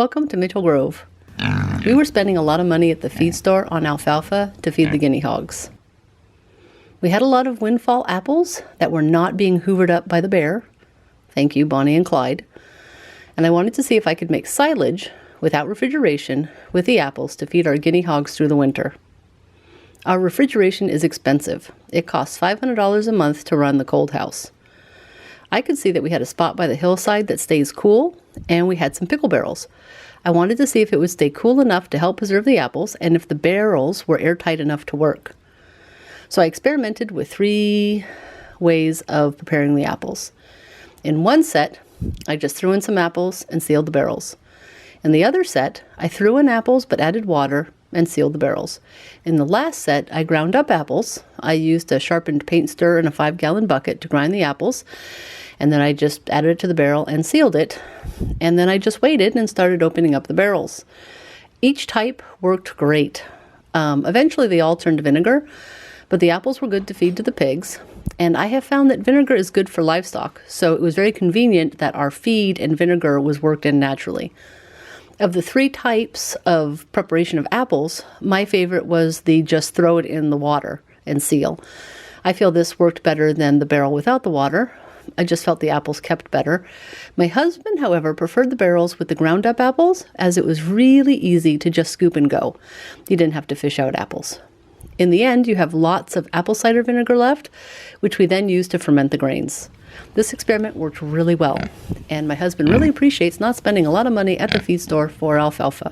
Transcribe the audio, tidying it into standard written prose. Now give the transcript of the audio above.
Welcome to Mitchell Grove. We were spending a lot of money at the feed store on alfalfa to feed the guinea hogs. We had a lot of windfall apples that were not being hoovered up by the bear. Thank you, Bonnie and Clyde. And I wanted to see if I could make silage without refrigeration with the apples to feed our guinea hogs through the winter. Our refrigeration is expensive. It costs $500 a month to run the cold house. I could see that we had a spot by the hillside that stays cool, and we had some pickle barrels. I wanted to see if it would stay cool enough to help preserve the apples and if the barrels were airtight enough to work. So I experimented with 3 ways of preparing the apples. In one set, I just threw in some apples and sealed the barrels. In the other set, I threw in apples but added water and sealed the barrels. In the last set, I ground up apples. I used a sharpened paint stirrer in a 5-gallon bucket to grind the apples, and then I just added it to the barrel and sealed it. And then I just waited and started opening up the barrels. Each type worked great. Eventually they all turned to vinegar, but the apples were good to feed to the pigs. And I have found that vinegar is good for livestock, so it was very convenient that our feed and vinegar was worked in naturally. Of the 3 types of preparation of apples, my favorite was the just throw it in the water and seal. I feel this worked better than the barrel without the water. I just felt the apples kept better. My husband, however, preferred the barrels with the ground up apples, as it was really easy to just scoop and go. You didn't have to fish out apples. In the end, you have lots of apple cider vinegar left, which we then use to ferment the grains. This experiment worked really well, and my husband really appreciates not spending a lot of money at the feed store for alfalfa.